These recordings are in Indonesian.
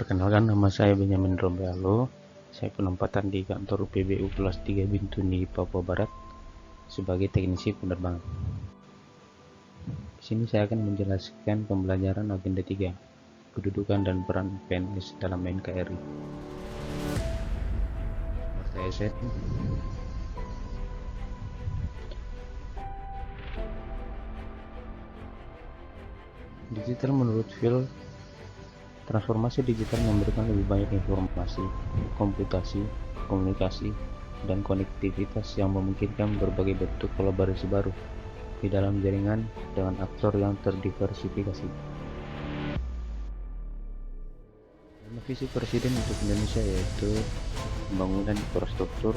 Perkenalkan, nama saya Benyamin Rombealo. Saya penempatan di kantor UPBU kelas 3 Bintuni, Papua Barat sebagai teknisi penerbangan. Di sini saya akan menjelaskan pembelajaran agenda 3, kedudukan dan peran PNS dalam NKRI. Nomor TSN. Digital menurut Phil, transformasi digital memberikan lebih banyak informasi, komputasi, komunikasi, dan konektivitas yang memungkinkan berbagai bentuk kolaborasi baru di dalam jaringan dengan aktor yang terdiversifikasi. Visi Presiden untuk Indonesia yaitu pembangunan infrastruktur,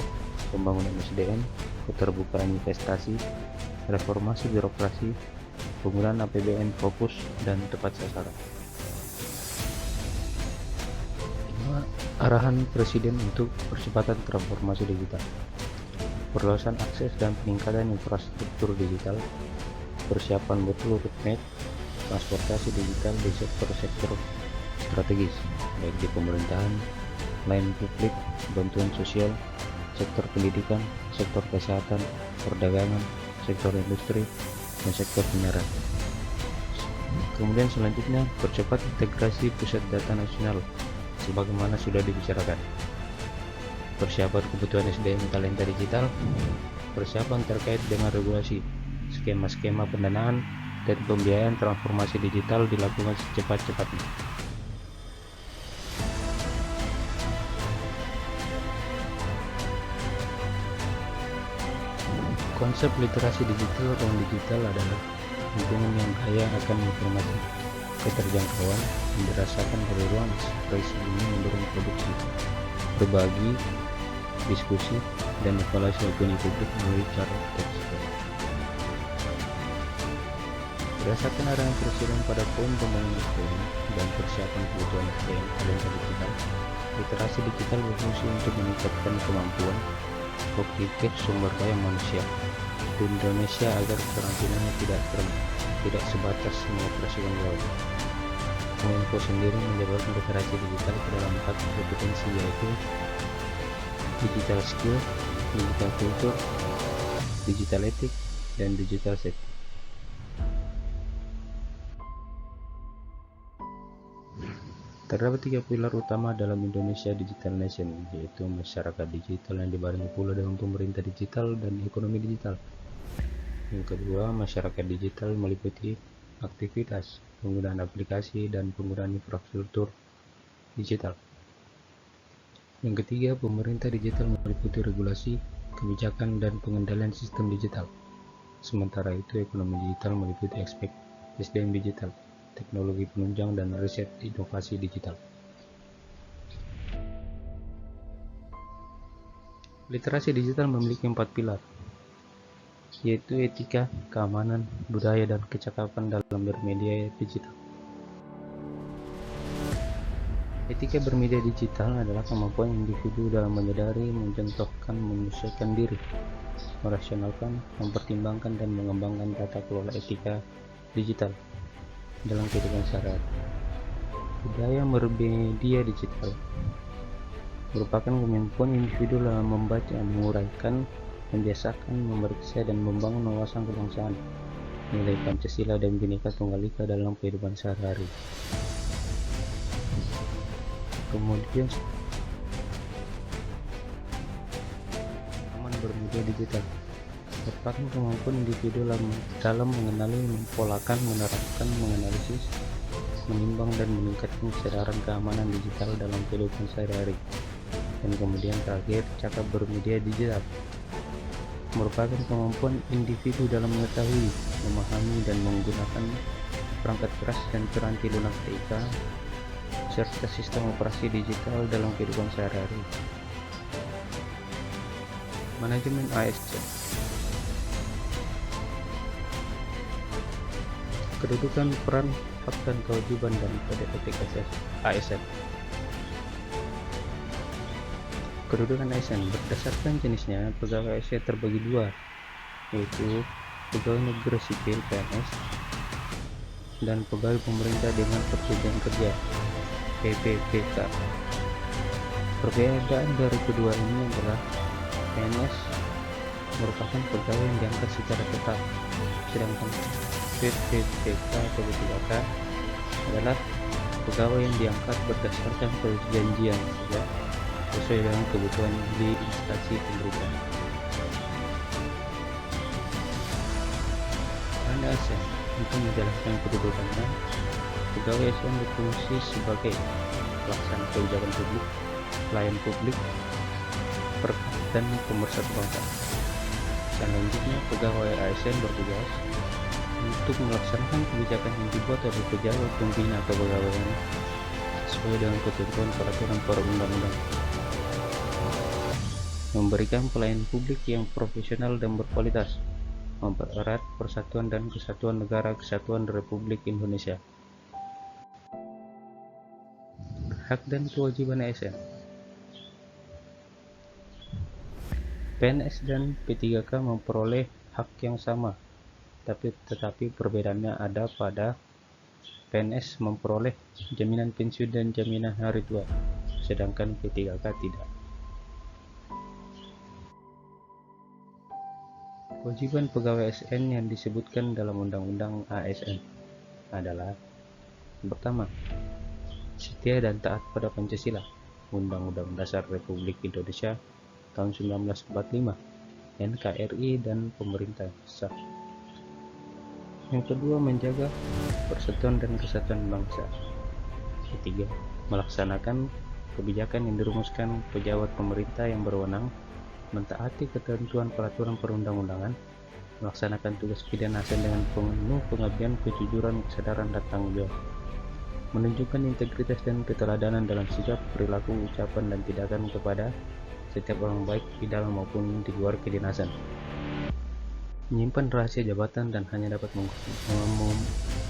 pembangunan SDM, keterbukaan investasi, reformasi birokrasi, penggunaan APBN fokus dan tepat sasaran. Arahan Presiden untuk percepatan transformasi digital, perluasan akses dan peningkatan infrastruktur digital, persiapan betul roadmap transportasi digital di sektor-sektor strategis, baik di pemerintahan, layanan publik, bantuan sosial, sektor pendidikan, sektor kesehatan, perdagangan, sektor industri, dan sektor penyiaran. Kemudian selanjutnya, percepat integrasi pusat data nasional sebagaimana sudah dibicarakan. Persiapan kebutuhan SDM talenta digital, persiapan terkait dengan regulasi, skema-skema pendanaan, dan pembiayaan transformasi digital dilakukan secepat-cepatnya. Konsep literasi digital. Ruang digital adalah lingkungan yang kaya akan informasi, keterjangkauan yang dirasakan dari ruang ekspresi ini mendorong produksi, berbagi, diskusi, dan evaluasi opini publik melalui cara tekstil. Berdasarkan arahan Presiden pada poin pembangunan SDM dan persiapan kebutuhan SDM talenta digital, literasi digital berfungsi untuk meningkatkan kemampuan kognitif sumber daya manusia di Indonesia agar kerampinannya tidak sebatas mengoperasikan jauh. Kominfo sendiri menjabarkan literasi digital ke dalam 4 kompetensi yaitu digital skill, digital culture, digital ethic, dan digital safety. Terdapat 3 pilar utama dalam Indonesia Digital Nation, yaitu masyarakat digital yang dibarengi pula dengan pemerintah digital dan ekonomi digital. Yang kedua, masyarakat digital meliputi aktivitas, penggunaan aplikasi, dan penggunaan infrastruktur digital. Yang ketiga, pemerintah digital meliputi regulasi, kebijakan, dan pengendalian sistem digital. Sementara itu, ekonomi digital meliputi aspek SDM digital, teknologi penunjang, dan riset inovasi digital. Literasi digital memiliki 4 pilar, yaitu etika, keamanan, budaya, dan kecakapan dalam bermedia digital. Etika bermedia digital adalah kemampuan individu dalam menyadari, mencontohkan, menyesuaikan diri, merasionalkan, mempertimbangkan, dan mengembangkan tata kelola etika digital dalam kehidupan sehari-hari. Budaya bermedia digital merupakan kemampuan individu dalam membaca, menguraikan, membiasakan, memeriksa, dan membangun wawasan kebangsaan, nilai Pancasila, dan Bhinneka Tunggal Ika dalam kehidupan sehari-hari. Kemudian aman bermedia digital merupakan kemampuan individu dalam mengenali, mempolakan, menerapkan, menganalisis, menimbang, dan meningkatkan kesadaran keamanan digital dalam kehidupan sehari-hari. Dan kemudian terakhir, cakap bermedia digital merupakan kemampuan individu dalam mengetahui, memahami, dan menggunakan perangkat keras dan piranti lunak TIK serta sistem operasi digital dalam kehidupan sehari-hari. Manajemen ASC. Kedudukan, peran, hak, dan kewajiban dan kode etik ASN. Kedudukan ASN berdasarkan jenisnya, pegawai ASN terbagi dua, yaitu pegawai negeri sipil PNS dan pegawai pemerintah dengan perjanjian kerja. PPPK. Perbedaan dari kedua ini adalah PNS merupakan pegawai yang diangkat secara tetap, sedangkan PPPK atau P3K adalah pegawai yang diangkat berdasarkan perjanjian ya, sesuai dengan kebutuhan di instansi pemerintah. Anda ASN untuk menjelaskan kedudukannya, pegawai ASN berfungsi sebagai pelaksana kebijakan publik, pelayan publik, perkat dan pemersatu bangsa. Selanjutnya, pegawai ASN bertugas untuk melaksanakan kebijakan yang dibuat oleh pejabat pembina kepegawaian sesuai dengan ketentuan peraturan perundang-undang, memberikan pelayanan publik yang profesional dan berkualitas, mempererat persatuan dan kesatuan negara kesatuan Republik Indonesia. Hak dan kewajiban ASN. PNS dan P3K memperoleh hak yang sama, tetapi perbedaannya ada pada PNS memperoleh jaminan pensiun dan jaminan hari tua, sedangkan P3K tidak. Kewajiban pegawai ASN yang disebutkan dalam Undang-Undang ASN adalah: pertama, setia dan taat pada Pancasila, Undang-Undang Dasar Republik Indonesia tahun 1945, NKRI dan pemerintah sah. Yang kedua, menjaga persatuan dan kesatuan bangsa. Ketiga, melaksanakan kebijakan yang dirumuskan pejabat pemerintah yang berwenang, mentaati ketentuan peraturan perundang-undangan, melaksanakan tugas kedinasan dengan penuh pengabdian, kejujuran, kesadaran, dan tanggung jawab, menunjukkan integritas dan keteladanan dalam sikap, perilaku, ucapan, dan tindakan kepada setiap orang baik di dalam maupun di luar kedinasan, menyimpan rahasia jabatan dan hanya dapat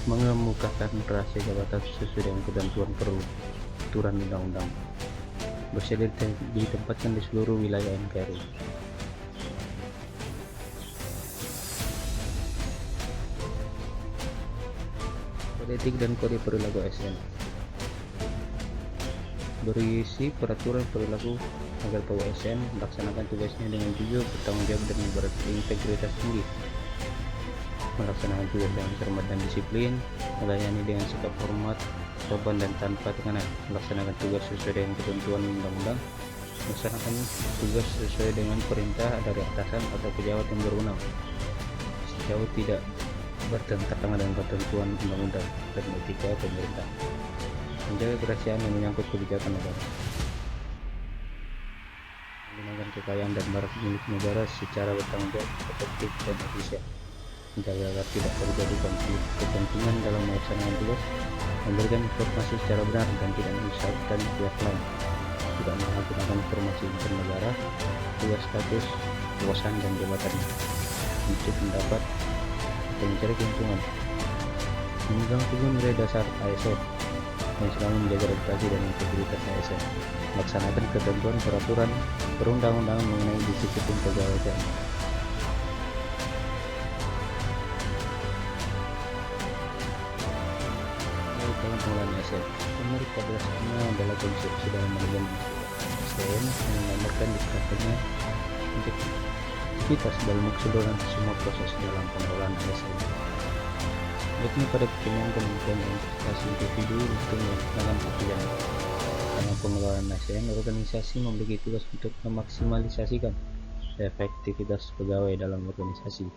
mengemukakan rahasia jabatan sesuai dengan ketentuan peraturan undang-undang, bersedia ditempatkan di seluruh wilayah NKRI. Kode etik dan kode perilaku ASN berisi peraturan perilaku agar pegawai ASN melaksanakan tugasnya dengan jujur, bertanggung jawab, dan berintegritas tinggi, melaksanakan tugas dengan cermat dan disiplin, melayani dengan sikap hormat, sopan dan tanpa tekanan, melaksanakan tugas sesuai dengan ketentuan undang-undang, melaksanakan tugas sesuai dengan perintah dari atasan atau pejabat yang berwenang, sejauh tidak bertentangan dengan ketentuan undang-undang dan etika pemerintah, menjaga kerahasiaan yang menyangkut kebijakan negara, menggunakan kekayaan dan barang milik negara secara bertanggung jawab, efektif, dan efisien, menjaga agar tidak terjadi konflik kepentingan dalam melaksanakan tugas, memberikan informasi secara benar dan tidak menyesatkan pihak lain, tidak menyalahgunakan informasi bernegara, tugas status, kekuasaan dan jabatannya untuk mendapat atau mencari keuntungan, memegang teguh nilai dasar ASN yang selalu menjaga reputasi dan integritas ASN, melaksanakan ketentuan peraturan perundang-undangan mengenai disiplin pegawai. Dalam pengelolaan ASN, menurut pada dasarnya adalah konsepsi dalam manajemen ASN yang menggambarkan diterapkannya integritas dalam keseluruhan semua proses dalam pengelolaan ASN, yakni pada kepentingan kementerian dan investasi individu untuk melaksanakan pekerjaan. Dalam pengelolaan ASN, organisasi memiliki tugas untuk memaksimalisasikan efektivitas pegawai dalam organisasi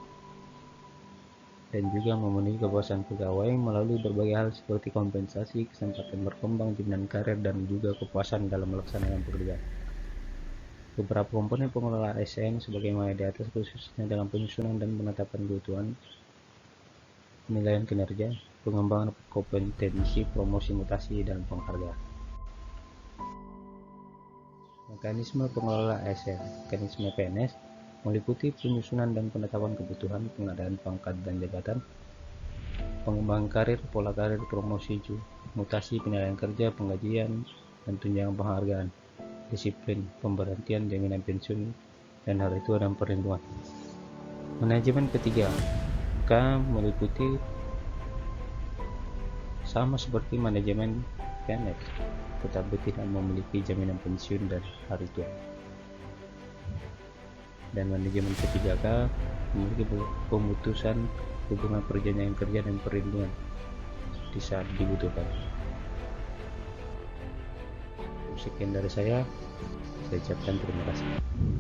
dan juga memenuhi kepuasan pegawai melalui berbagai hal seperti kompensasi, kesempatan berkembang, jaminan karir, dan juga kepuasan dalam melaksanakan pekerjaan. Beberapa komponen pengelola ASN sebagaimana di atas, khususnya dalam penyusunan dan penetapan kebutuhan, penilaian kinerja, pengembangan kompetensi, promosi, mutasi, dan penghargaan. Mekanisme pengelola ASN. Mekanisme PNS meliputi penyusunan dan penetapan kebutuhan, pengadaan pangkat dan jabatan, pengembangan karir, pola karir, promosi, mutasi, penilaian kerja, penggajian, dan tunjangan penghargaan, disiplin, pemberhentian, jaminan pensiun, dan hari tua dan perlindungan. Manajemen ketiga meliputi sama seperti manajemen pendek, tetapi tidak memiliki jaminan pensiun dan hari tua. Dan manajemen P3K memiliki pemutusan hubungan perjanjian kerja dan perlindungan di saat dibutuhkan. Sekian dari saya ucapkan terima kasih.